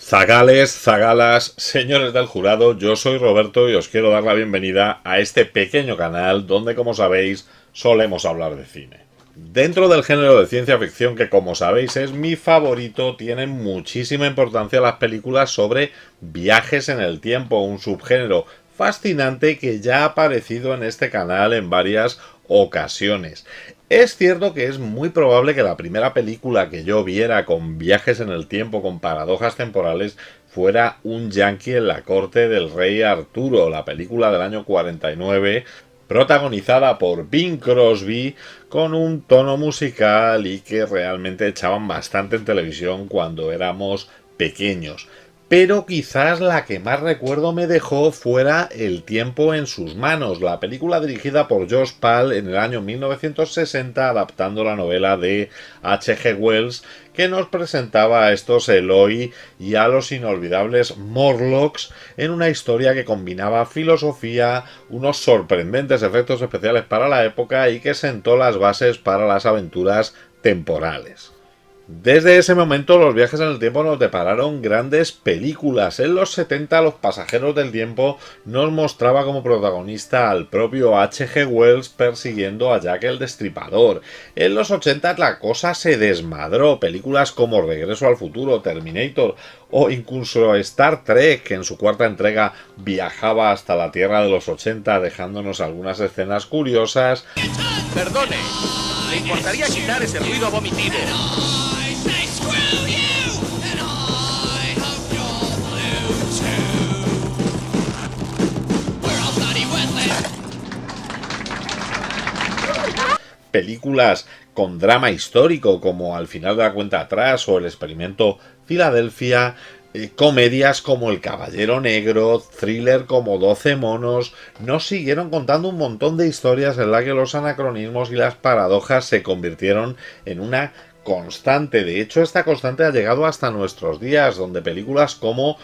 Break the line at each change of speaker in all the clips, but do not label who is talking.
Zagales, zagalas, señores del jurado, yo soy Roberto y os quiero dar la bienvenida a este pequeño canal donde, como sabéis, solemos hablar de cine. Dentro del género de ciencia ficción, que como sabéis es mi favorito, tienen muchísima importancia las películas sobre viajes en el tiempo, un subgénero fascinante que ya ha aparecido en este canal en varias ocasiones. Es cierto que es muy probable que la primera película que yo viera con viajes en el tiempo, con paradojas temporales, fuera Un Yankee en la corte del rey Arturo, la película del año 49, protagonizada por Bing Crosby, con un tono musical y que realmente echaban bastante en televisión cuando éramos pequeños. Pero quizás la que más recuerdo me dejó fuera El tiempo en sus manos, la película dirigida por Josh Pal en el año 1960, adaptando la novela de H.G. Wells, que nos presentaba a estos Eloi y a los inolvidables Morlocks en una historia que combinaba filosofía, unos sorprendentes efectos especiales para la época y que sentó las bases para las aventuras temporales. Desde ese momento los viajes en el tiempo nos depararon grandes películas. En los 70 Los pasajeros del tiempo nos mostraba como protagonista al propio H.G. Wells persiguiendo a Jack el Destripador. En los 80 la cosa se desmadró. Películas como Regreso al futuro, Terminator o incluso Star Trek, que en su cuarta entrega viajaba hasta la Tierra de los 80 dejándonos algunas escenas curiosas.
Perdone, ¿le importaría quitar ese ruido vomitivo?
Películas con drama histórico como Al final de la cuenta atrás o El experimento Filadelfia, comedias como El caballero negro, thriller como 12 monos, nos siguieron contando un montón de historias en las que los anacronismos y las paradojas se convirtieron en una constante. De hecho, esta constante ha llegado hasta nuestros días, donde películas como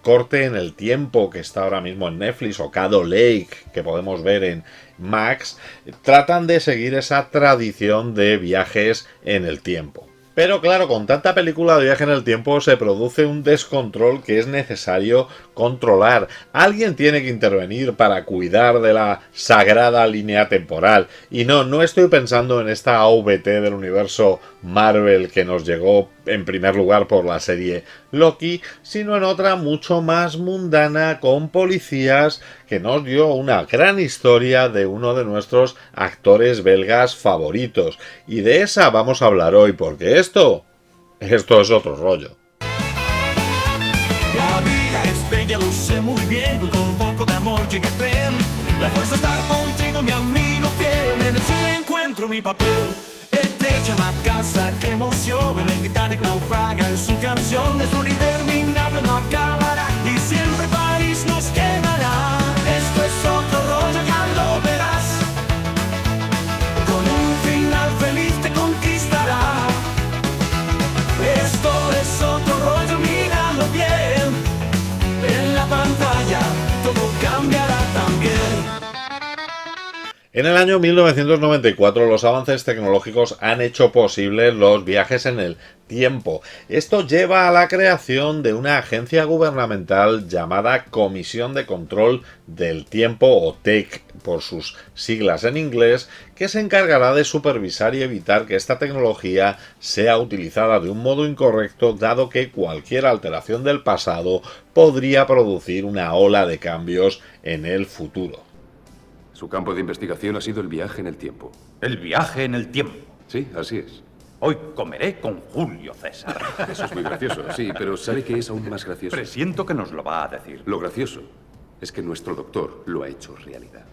Corte en el tiempo, que está ahora mismo en Netflix, o Cado Lake, que podemos ver en Max, tratan de seguir esa tradición de viajes en el tiempo. Pero claro, con tanta película de viaje en el tiempo se produce un descontrol que es necesario controlar. Alguien tiene que intervenir para cuidar de la sagrada línea temporal. Y no estoy pensando en esta AVT del universo Marvel que nos llegó en primer lugar por la serie Loki, sino en otra mucho más mundana, con policías, que nos dio una gran historia de uno de nuestros actores belgas favoritos. Y de esa vamos a hablar hoy, porque esto es otro rollo.
La vida es bella, lo sé muy bien, con un poco de amor llegué bien. La fuerza está contigo, mi amigo fiel, en el cine encuentro mi papel. Estrella la casa, qué emoción, el Titanic naufraga en su canción, es un interminable, no acabará, y siempre París nos quedará. Esto es otro rollo, ya lo verás, con un final feliz te conquistará. Esto es otro rollo, míralo bien, en la pantalla todo cambiará también.
En el año 1994 los avances tecnológicos han hecho posibles los viajes en el tiempo. Esto lleva a la creación de una agencia gubernamental llamada Comisión de Control del Tiempo, o TEC por sus siglas en inglés, que se encargará de supervisar y evitar que esta tecnología sea utilizada de un modo incorrecto, dado que cualquier alteración del pasado podría producir una ola de cambios en el futuro.
Su campo de investigación ha sido el viaje en el tiempo.
El viaje en el tiempo.
Sí, así es.
Hoy comeré con Julio César.
Eso es muy gracioso, sí, pero ¿sabe qué es aún más gracioso?
Presiento que nos lo va a decir.
Lo gracioso es que nuestro doctor lo ha hecho realidad.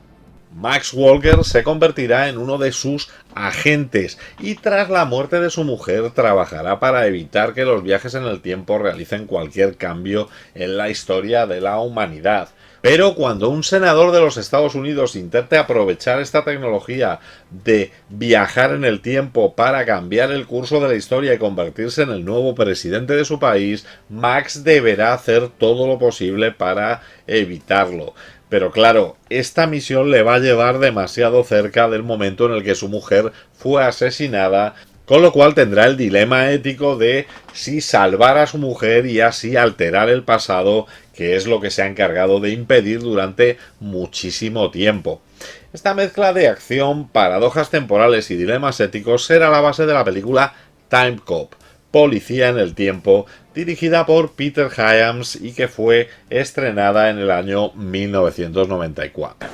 Max Walker se convertirá en uno de sus agentes y tras la muerte de su mujer trabajará para evitar que los viajes en el tiempo realicen cualquier cambio en la historia de la humanidad. Pero cuando un senador de los Estados Unidos intente aprovechar esta tecnología de viajar en el tiempo para cambiar el curso de la historia y convertirse en el nuevo presidente de su país, Max deberá hacer todo lo posible para evitarlo. Pero claro, esta misión le va a llevar demasiado cerca del momento en el que su mujer fue asesinada con lo cual tendrá el dilema ético de si salvar a su mujer y así alterar el pasado, que es lo que se ha encargado de impedir durante muchísimo tiempo. Esta mezcla de acción, paradojas temporales y dilemas éticos será la base de la película Time Cop, Policía en el Tiempo, dirigida por Peter Hyams y que fue estrenada en el año 1994.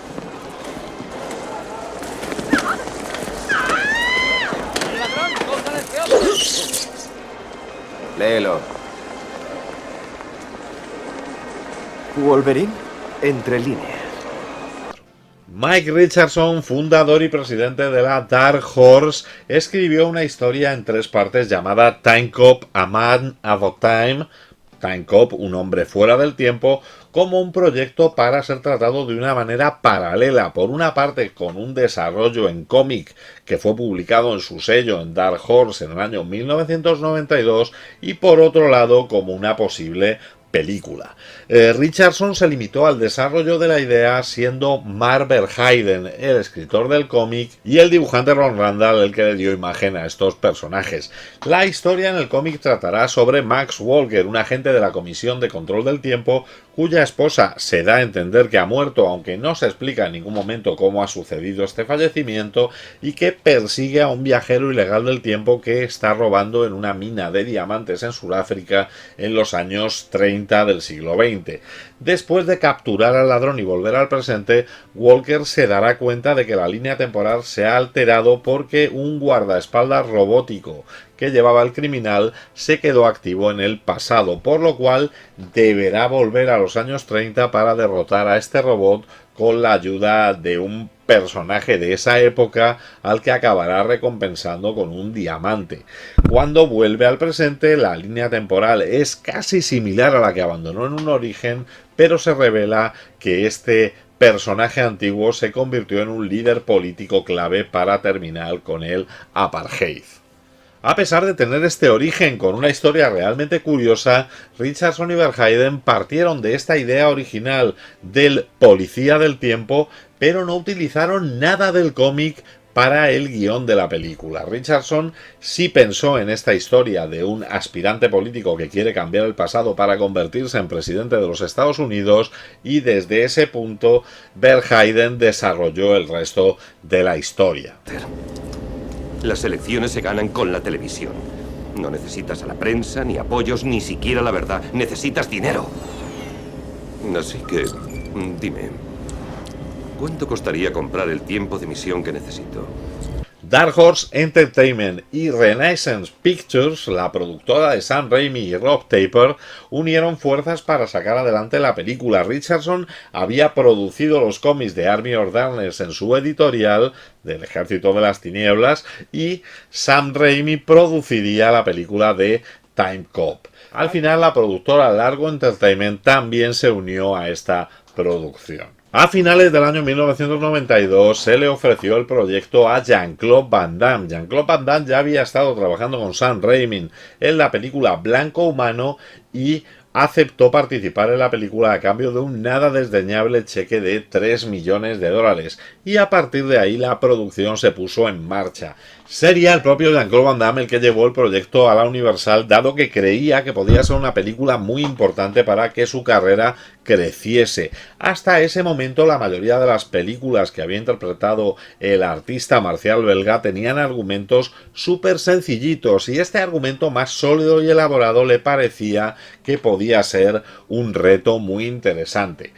Léelo. Wolverine, entre líneas.
Mike Richardson, fundador y presidente de la Dark Horse, escribió una historia en 3 partes llamada Time Cop, A Man of Time, Time Cop, un hombre fuera del tiempo, como un proyecto para ser tratado de una manera paralela, por una parte con un desarrollo en cómic que fue publicado en su sello en Dark Horse en el año 1992 y por otro lado como una posible película. Richardson se limitó al desarrollo de la idea, siendo Mark Verheiden el escritor del cómic y el dibujante Ron Randall el que le dio imagen a estos personajes. La historia en el cómic tratará sobre Max Walker, un agente de la Comisión de Control del Tiempo cuya esposa se da a entender que ha muerto, aunque no se explica en ningún momento cómo ha sucedido este fallecimiento, y que persigue a un viajero ilegal del tiempo que está robando en una mina de diamantes en Sudáfrica en los años 30 del siglo XX. Después de capturar al ladrón y volver al presente, Walker se dará cuenta de que la línea temporal se ha alterado porque un guardaespaldas robótico que llevaba al criminal se quedó activo en el pasado, por lo cual deberá volver a los años 30 para derrotar a este robot con la ayuda de un personaje de esa época al que acabará recompensando con un diamante. Cuando vuelve al presente, la línea temporal es casi similar a la que abandonó en un origen, pero se revela que este personaje antiguo se convirtió en un líder político clave para terminar con el apartheid. A pesar de tener este origen con una historia realmente curiosa, Richardson y Verheiden partieron de esta idea original del policía del tiempo, pero no utilizaron nada del cómic para el guión de la película. Richardson sí pensó en esta historia de un aspirante político que quiere cambiar el pasado para convertirse en presidente de los Estados Unidos, y desde ese punto Verheiden desarrolló el resto de la historia.
Las elecciones se ganan con la televisión. No necesitas a la prensa, ni apoyos, ni siquiera la verdad. Necesitas dinero. Así que, dime, ¿cuánto costaría comprar el tiempo de emisión que necesito?
Dark Horse Entertainment y Renaissance Pictures, la productora de Sam Raimi y Rob Tapert, unieron fuerzas para sacar adelante la película. Richardson había producido los cómics de Army of Darkness en su editorial del Ejército de las Tinieblas, y Sam Raimi produciría la película de Time Cop. Al final, la productora Largo Entertainment también se unió a esta producción. A finales del año 1992 se le ofreció el proyecto a Jean-Claude Van Damme. Jean-Claude Van Damme ya había estado trabajando con Sam Raimi en la película Blanco Humano y aceptó participar en la película a cambio de un nada desdeñable cheque de $3 millones, y a partir de ahí la producción se puso en marcha. Sería el propio Jean-Claude Van Damme el que llevó el proyecto a la Universal, dado que creía que podía ser una película muy importante para que su carrera creciese. Hasta ese momento la mayoría de las películas que había interpretado el artista marcial belga tenían argumentos súper sencillitos, y este argumento más sólido y elaborado le parecía que podía ser un reto muy interesante.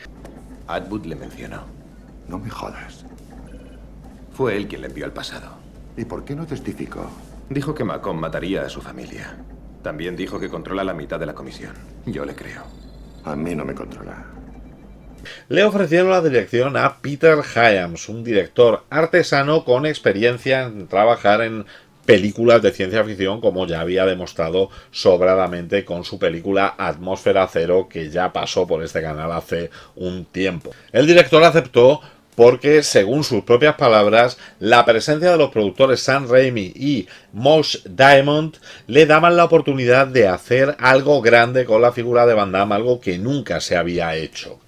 Atwood le mencionó.
No me jodas.
Fue él quien le envió al pasado.
¿Y por qué no testificó?
Dijo que Macomb mataría a su familia. También dijo que controla la mitad de la comisión. Yo le creo.
A mí no me controla.
Le ofrecieron la dirección a Peter Hyams, un director artesano con experiencia en trabajar en películas de ciencia ficción, como ya había demostrado sobradamente con su película Atmósfera Cero, que ya pasó por este canal hace un tiempo. El director aceptó porque, según sus propias palabras, la presencia de los productores Sam Raimi y Mosh Diamond le daban la oportunidad de hacer algo grande con la figura de Van Damme, algo que nunca se había hecho.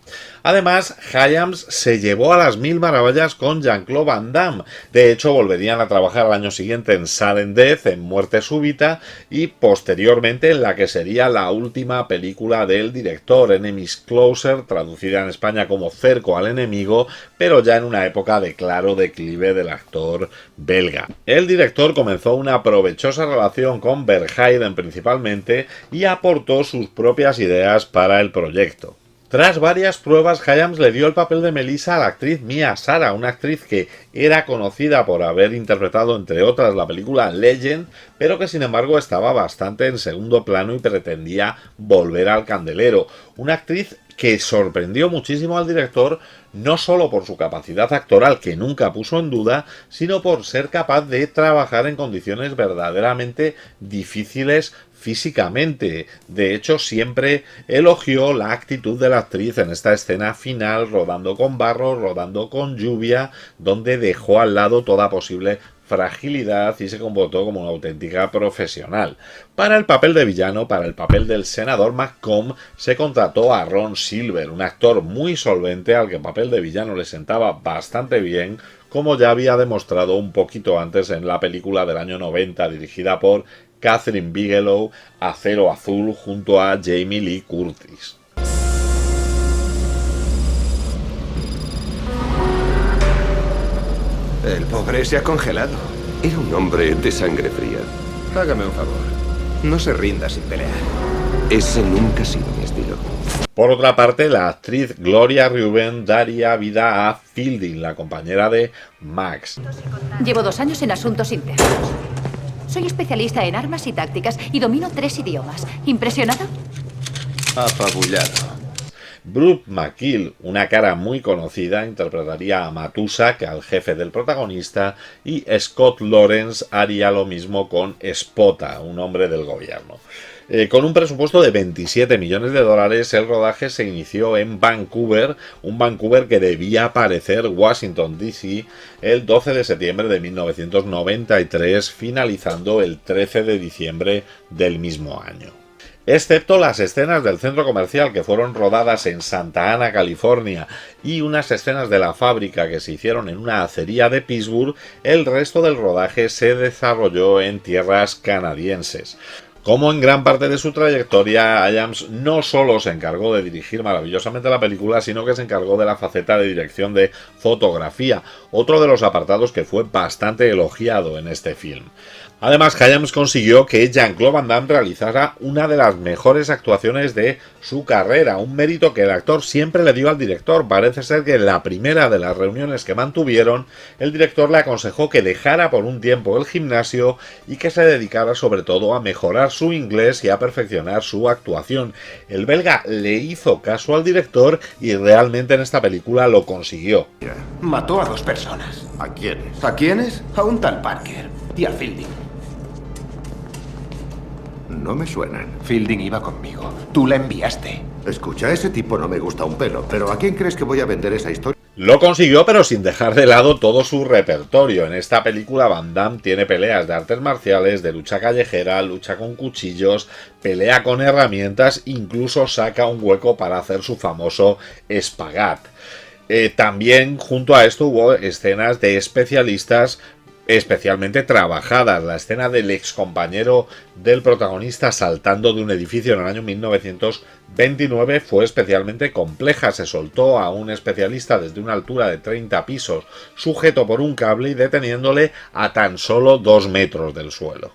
Además, Hyams se llevó a las mil maravillas con Jean-Claude Van Damme. De hecho, volverían a trabajar al año siguiente en Sudden Death, en Muerte Súbita, y posteriormente en la que sería la última película del director, Enemies Closer, traducida en España como Cerco al enemigo, pero ya en una época de claro declive del actor belga. El director comenzó una provechosa relación con Verheiden principalmente y aportó sus propias ideas para el proyecto. Tras varias pruebas, Hyams le dio el papel de Melissa a la actriz Mia Sara, una actriz que era conocida por haber interpretado, entre otras, la película Legend, pero que sin embargo estaba bastante en segundo plano y pretendía volver al candelero. Una actriz que sorprendió muchísimo al director, no solo por su capacidad actoral, que nunca puso en duda, sino por ser capaz de trabajar en condiciones verdaderamente difíciles físicamente. De hecho, siempre elogió la actitud de la actriz en esta escena final, rodando con barro, rodando con lluvia, donde dejó al lado toda posible fragilidad y se comportó como una auténtica profesional. Para el papel de villano, para el papel del senador McComb, se contrató a Ron Silver, un actor muy solvente al que el papel de villano le sentaba bastante bien, como ya había demostrado un poquito antes en la película del año 90 dirigida por Catherine Bigelow, Acero Azul, junto a Jamie Lee Curtis.
El pobre se ha congelado.
Era un hombre de sangre fría.
Hágame un favor. No se rinda sin pelear.
Ese nunca ha sido mi estilo.
Por otra parte, la actriz Gloria Reuben daría vida a Fielding, la compañera de Max.
Llevo 2 años en asuntos internos. Soy especialista en armas y tácticas y domino 3 idiomas. ¿Impresionado?
Apabullado.
Brooke McGill, una cara muy conocida, interpretaría a Matusak, al jefe del protagonista, y Scott Lawrence haría lo mismo con Spota, un hombre del gobierno. Con un presupuesto de 27 millones de dólares, el rodaje se inició en Vancouver, un Vancouver que debía parecer Washington DC, el 12 de septiembre de 1993, finalizando el 13 de diciembre del mismo año. Excepto las escenas del centro comercial que fueron rodadas en Santa Ana, California, y unas escenas de la fábrica que se hicieron en una acería de Pittsburgh, el resto del rodaje se desarrolló en tierras canadienses. Como en gran parte de su trayectoria, Hyams no solo se encargó de dirigir maravillosamente la película, sino que se encargó de la faceta de dirección de fotografía, otro de los apartados que fue bastante elogiado en este film. Además, Hyams consiguió que Jean-Claude Van Damme realizara una de las mejores actuaciones de su carrera, un mérito que el actor siempre le dio al director. Parece ser que en la primera de las reuniones que mantuvieron, el director le aconsejó que dejara por un tiempo el gimnasio y que se dedicara sobre todo a mejorar su inglés y a perfeccionar su actuación. El belga le hizo caso al director y realmente en esta película lo consiguió.
Mató a 2 personas.
¿A quiénes?
¿A quiénes? A un tal Parker y a Fielding.
No me suenan.
Fielding iba conmigo. Tú la enviaste.
Escucha, ese tipo no me gusta un pelo, pero ¿a quién crees que voy a vender esa historia?
Lo consiguió, pero sin dejar de lado todo su repertorio. En esta película Van Damme tiene peleas de artes marciales, de lucha callejera, lucha con cuchillos, pelea con herramientas, incluso saca un hueco para hacer su famoso espagat. También junto a esto hubo escenas de especialistas especialmente trabajadas. La escena del ex compañero del protagonista saltando de un edificio en el año 1929 fue especialmente compleja. Se soltó a un especialista desde una altura de 30 pisos, sujeto por un cable y deteniéndole a tan solo 2 metros del suelo.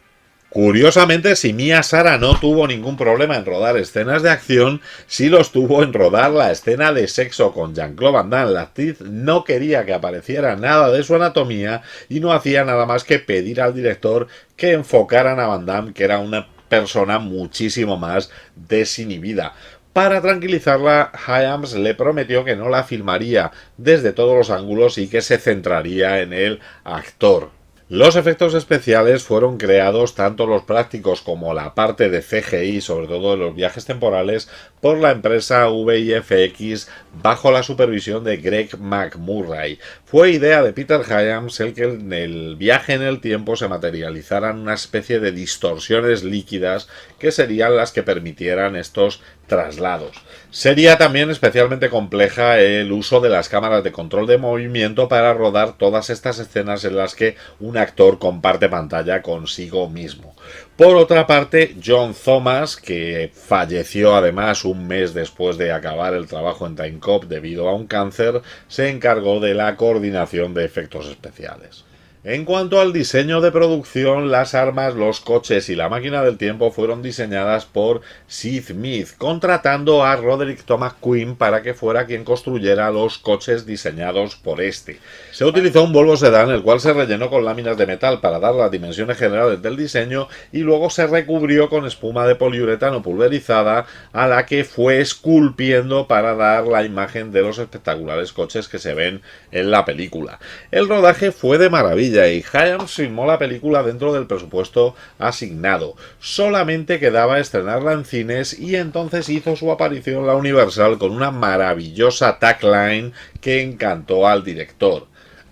Curiosamente, si Mia Sara no tuvo ningún problema en rodar escenas de acción, sí los tuvo en rodar la escena de sexo con Jean-Claude Van Damme. La actriz no quería que apareciera nada de su anatomía y no hacía nada más que pedir al director que enfocaran a Van Damme, que era una persona muchísimo más desinhibida. Para tranquilizarla, Hyams le prometió que no la filmaría desde todos los ángulos y que se centraría en el actor. Los efectos especiales fueron creados, tanto los prácticos como la parte de CGI, sobre todo de los viajes temporales, por la empresa VFX bajo la supervisión de Greg McMurray. Fue idea de Peter Hyams el que en el viaje en el tiempo se materializaran una especie de distorsiones líquidas que serían las que permitieran estos traslados. Sería también especialmente compleja el uso de las cámaras de control de movimiento para rodar todas estas escenas en las que un actor comparte pantalla consigo mismo. Por otra parte, John Thomas, que falleció además un mes después de acabar el trabajo en Time Cop debido a un cáncer, se encargó de la coordinación de efectos especiales. En cuanto al diseño de producción, las armas, los coches y la máquina del tiempo fueron diseñadas por Seth Mead, contratando a Roderick Thomas Quinn para que fuera quien construyera los coches diseñados por este. Se utilizó un Volvo sedán, el cual se rellenó con láminas de metal para dar las dimensiones generales del diseño y luego se recubrió con espuma de poliuretano pulverizada, a la que fue esculpiendo para dar la imagen de los espectaculares coches que se ven en la película. El rodaje fue de maravilla y Hyams filmó la película dentro del presupuesto asignado. Solamente quedaba estrenarla en cines y entonces hizo su aparición la Universal con una maravillosa tagline que encantó al director.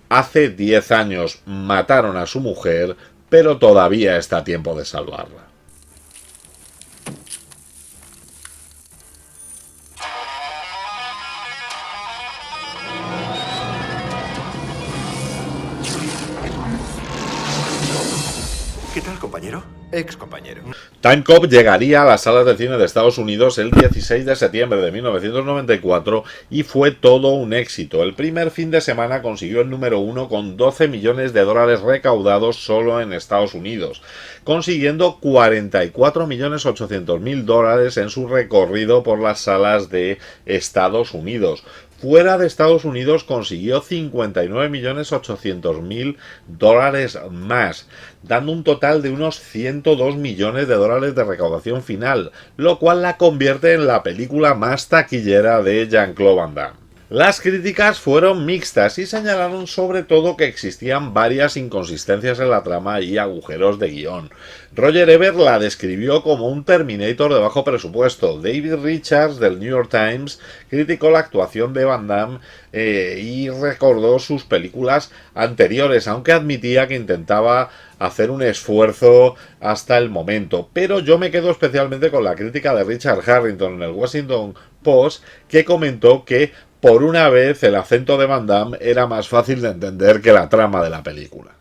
Hace 10 años mataron a su mujer, pero todavía está a tiempo de salvarla.
¿Qué tal, compañero? Ex compañero.
Time Cop llegaría a las salas de cine de Estados Unidos el 16 de septiembre de 1994 y fue todo un éxito. El primer fin de semana consiguió el número 1 con 12 millones de dólares recaudados solo en Estados Unidos, consiguiendo 44.800.000 dólares en su recorrido por las salas de Estados Unidos. Fuera de Estados Unidos consiguió 59.800.000 dólares más, dando un total de unos 102 millones de dólares de recaudación final, lo cual la convierte en la película más taquillera de Jean-Claude Van Damme. Las críticas fueron mixtas y señalaron sobre todo que existían varias inconsistencias en la trama y agujeros de guión. Roger Ebert la describió como un Terminator de bajo presupuesto. David Richards del New York Times criticó la actuación de Van Damme y recordó sus películas anteriores, aunque admitía que intentaba hacer un esfuerzo hasta el momento. Pero yo me quedo especialmente con la crítica de Richard Harrington en el Washington Post, que comentó que por una vez el acento de Van Damme era más fácil de entender que la trama de la película.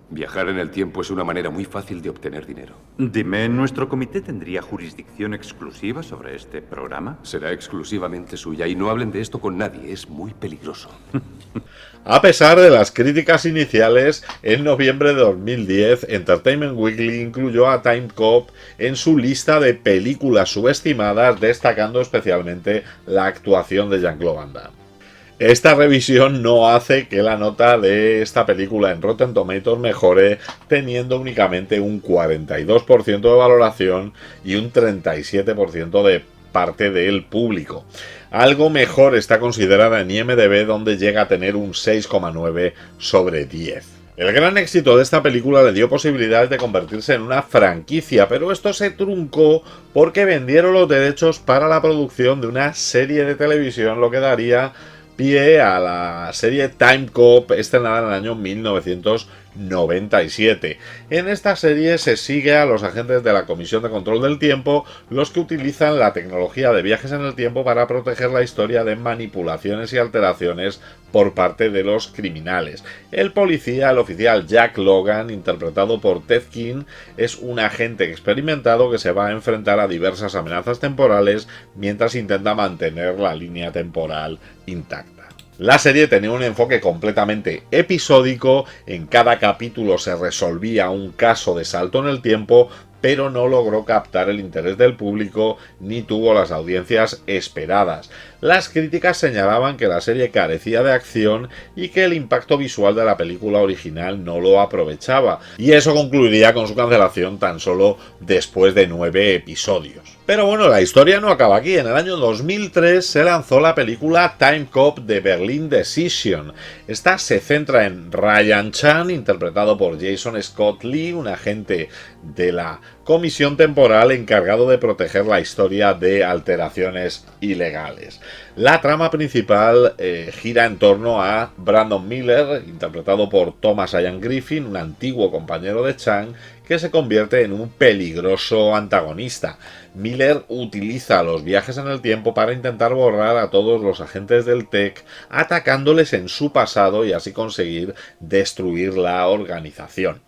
Viajar en el tiempo es una manera muy fácil de obtener dinero.
Dime, ¿nuestro comité tendría jurisdicción exclusiva sobre este programa?
Será exclusivamente suya y no hablen de esto con nadie, es muy peligroso.
A pesar de las críticas iniciales, en noviembre de 2010, Entertainment Weekly incluyó a Time Cop en su lista de películas subestimadas, destacando especialmente la actuación de Jean-Claude Van Damme. Esta revisión no hace que la nota de esta película en Rotten Tomatoes mejore, teniendo únicamente un 42% de valoración y un 37% de parte del público. Algo mejor está considerada en IMDb, donde llega a tener un 6,9 sobre 10. El gran éxito de esta película le dio posibilidades de convertirse en una franquicia, pero esto se truncó porque vendieron los derechos para la producción de una serie de televisión, lo que daría pie a la serie Time Cop, estrenada en el año 1997. En esta serie se sigue a los agentes de la Comisión de Control del Tiempo, los que utilizan la tecnología de viajes en el tiempo para proteger la historia de manipulaciones y alteraciones por parte de los criminales. El policía, el oficial Jack Logan, interpretado por Ted King, es un agente experimentado que se va a enfrentar a diversas amenazas temporales mientras intenta mantener la línea temporal intacta. La serie tenía un enfoque completamente episódico, en cada capítulo se resolvía un caso de salto en el tiempo, pero no logró captar el interés del público ni tuvo las audiencias esperadas. Las críticas señalaban que la serie carecía de acción y que el impacto visual de la película original no lo aprovechaba, y eso concluiría con su cancelación tan solo después de 9 episodios. Pero bueno, la historia no acaba aquí. En el año 2003 se lanzó la película Time Cop The Berlin Decision. Esta se centra en Ryan Chan, interpretado por Jason Scott Lee, un agente de la comisión temporal encargado de proteger la historia de alteraciones ilegales. La trama principal gira en torno a Brandon Miller, interpretado por Thomas Ian Griffin, un antiguo compañero de Chang, que se convierte en un peligroso antagonista. Miller utiliza los viajes en el tiempo para intentar borrar a todos los agentes del TEC, atacándoles en su pasado y así conseguir destruir la organización.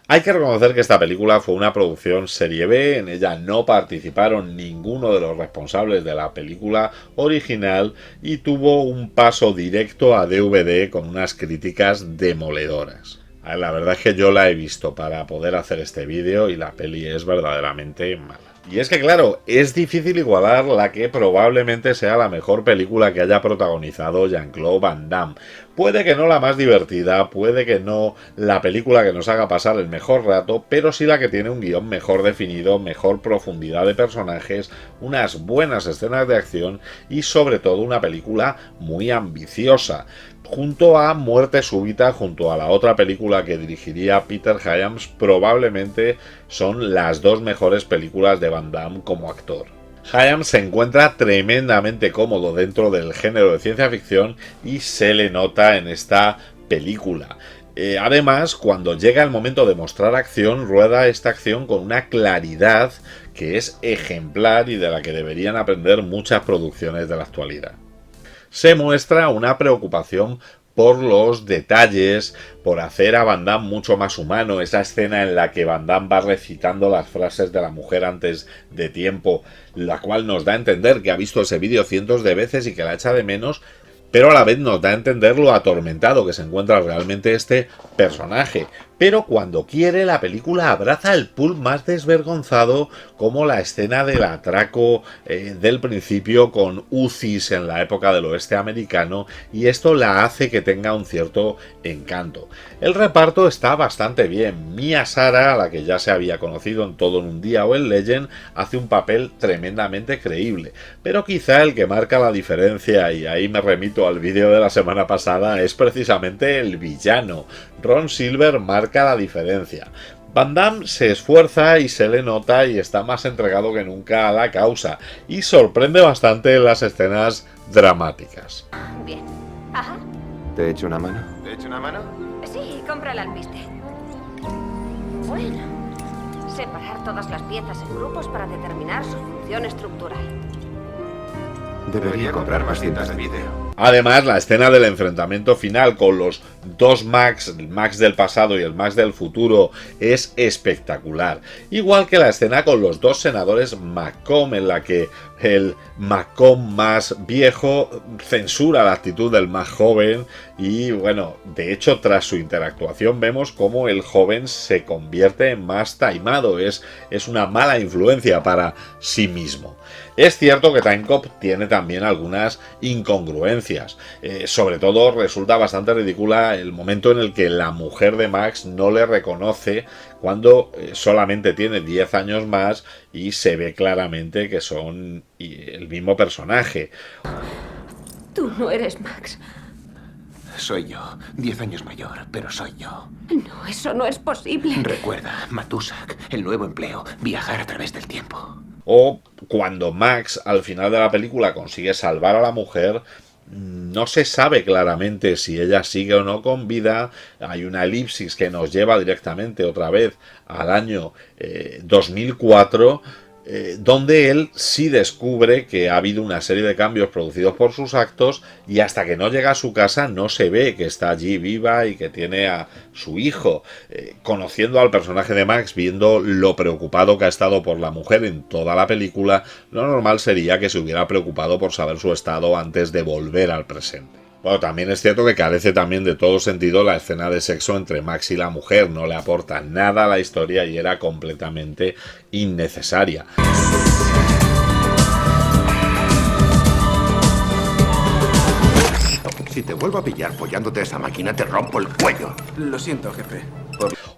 Hay que reconocer que esta película fue una producción serie B, en ella no participaron ninguno de los responsables de la película original y tuvo un paso directo a DVD con unas críticas demoledoras. La verdad es que yo la he visto para poder hacer este vídeo y la peli es verdaderamente mala. Y es que claro, es difícil igualar la que probablemente sea la mejor película que haya protagonizado Jean-Claude Van Damme. Puede que no la más divertida, puede que no la película que nos haga pasar el mejor rato, pero sí la que tiene un guión mejor definido, mejor profundidad de personajes, unas buenas escenas de acción y sobre todo una película muy ambiciosa. Junto a Muerte Súbita, junto a la otra película que dirigiría Peter Hyams, probablemente son las dos mejores películas de Van Damme como actor. Hyams se encuentra tremendamente cómodo dentro del género de ciencia ficción y se le nota en esta película. Además, cuando llega el momento de mostrar acción, rueda esta acción con una claridad que es ejemplar y de la que deberían aprender muchas producciones de la actualidad. Se muestra una preocupación por los detalles, por hacer a Van Damme mucho más humano. Esa escena en la que Van Damme va recitando las frases de la mujer antes de tiempo, la cual nos da a entender que ha visto ese vídeo cientos de veces y que la echa de menos, pero a la vez nos da a entender lo atormentado que se encuentra realmente este personaje. Pero cuando quiere, la película abraza el pulp más desvergonzado, como la escena del atraco del principio con UCIs en la época del oeste americano, y esto la hace que tenga un cierto encanto. El reparto está bastante bien. Mia Sara, a la que ya se había conocido en Todo en un día o en Legend, hace un papel tremendamente creíble, pero quizá el que marca la diferencia, y ahí me remito al vídeo de la semana pasada, es precisamente el villano. Ron Silver marca la diferencia. Van Damme se esfuerza y se le nota y está más entregado que nunca a la causa y sorprende bastante en las escenas dramáticas.
Bien. Ajá.
¿Te he hecho una mano?
¿Te he hecho una mano?
Sí, compra el alpiste. Bueno. Separar todas las piezas en grupos para determinar su función estructural.
Debería comprar más cintas de vídeo.
Además, la escena del enfrentamiento final con los dos Max, el Max del pasado y el Max del futuro, es espectacular. Igual que la escena con los dos senadores Macomb, en la que el Macomb más viejo censura la actitud del más joven y, bueno, de hecho, tras su interactuación vemos cómo el joven se convierte en más taimado. Es una mala influencia para sí mismo. Es cierto que Time Cop tiene también algunas incongruencias. Sobre todo resulta bastante ridícula el momento en el que la mujer de Max no le reconoce cuando solamente tiene 10 años más y se ve claramente que son el mismo personaje.
Tú no eres Max.
Soy yo, 10 años mayor, pero soy yo.
No, eso no es posible.
Recuerda, Matusak, el nuevo empleo, viajar a través del tiempo.
O cuando Max al final de la película consigue salvar a la mujer, no se sabe claramente si ella sigue o no con vida. Hay una elipsis que nos lleva directamente otra vez al año 2004, donde él sí descubre que ha habido una serie de cambios producidos por sus actos y hasta que no llega a su casa no se ve que está allí viva y que tiene a su hijo. Conociendo al personaje de Max, viendo lo preocupado que ha estado por la mujer en toda la película, lo normal sería que se hubiera preocupado por saber su estado antes de volver al presente. Bueno, también es cierto que carece también de todo sentido la escena de sexo entre Max y la mujer, no le aporta nada a la historia y era completamente innecesaria.
Si te vuelvo a pillar follándote a esa máquina, te rompo el cuello.
Lo siento, jefe.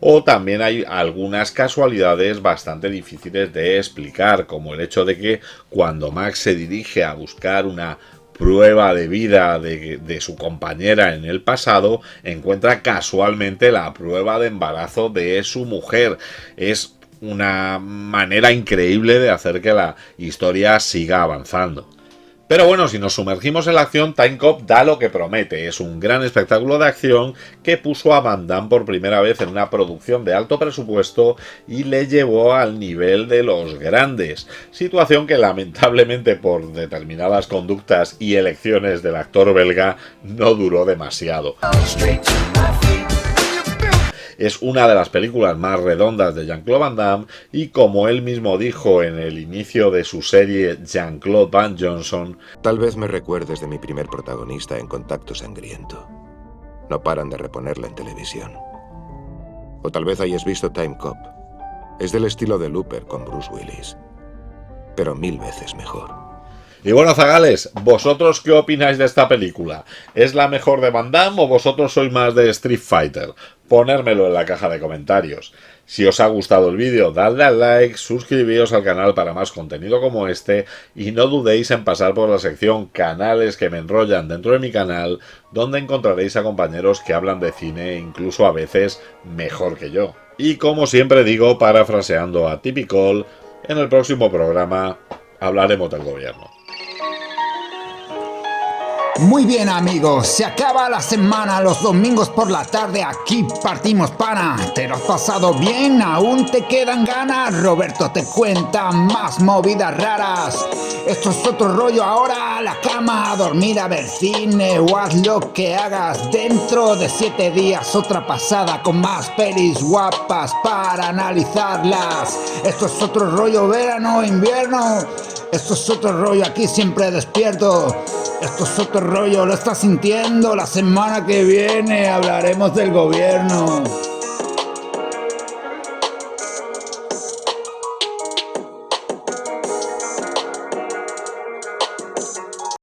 O también hay algunas casualidades bastante difíciles de explicar, como el hecho de que cuando Max se dirige a buscar una prueba de vida de su compañera en el pasado, encuentra casualmente la prueba de embarazo de su mujer. Es una manera increíble de hacer que la historia siga avanzando. Pero bueno, si nos sumergimos en la acción, Time Cop da lo que promete. Es un gran espectáculo de acción que puso a Van Damme por primera vez en una producción de alto presupuesto y le llevó al nivel de los grandes. Situación que lamentablemente por determinadas conductas y elecciones del actor belga no duró demasiado. Es una de las películas más redondas de Jean-Claude Van Damme y, como él mismo dijo en el inicio de su serie Jean-Claude Van Johnson,
tal vez me recuerdes de mi primer protagonista en Contacto Sangriento. No paran de reponerla en televisión. O tal vez hayas visto Time Cop. Es del estilo de Looper con Bruce Willis, pero 1000 veces mejor.
Y bueno, zagales, ¿vosotros qué opináis de esta película? ¿Es la mejor de Van Damme o vosotros sois más de Street Fighter? Ponérmelo en la caja de comentarios. Si os ha gustado el vídeo, dadle al like, suscribíos al canal para más contenido como este y no dudéis en pasar por la sección Canales que me enrollan dentro de mi canal, donde encontraréis a compañeros que hablan de cine incluso a veces mejor que yo. Y como siempre digo, parafraseando a Typical, en el próximo programa hablaremos del gobierno.
Muy bien, amigos, se acaba la semana, los domingos por la tarde aquí partimos pana. ¿Te lo has pasado bien? ¿Aún te quedan ganas? Roberto te cuenta más movidas raras. Esto es otro rollo, ahora a la cama, a dormir, a ver cine o haz lo que hagas. Dentro de 7 días otra pasada con más pelis guapas para analizarlas. Esto es otro rollo, verano, invierno. Esto es otro rollo, aquí siempre despierto. Esto es otro rollo, lo estás sintiendo. La semana que viene hablaremos del gobierno.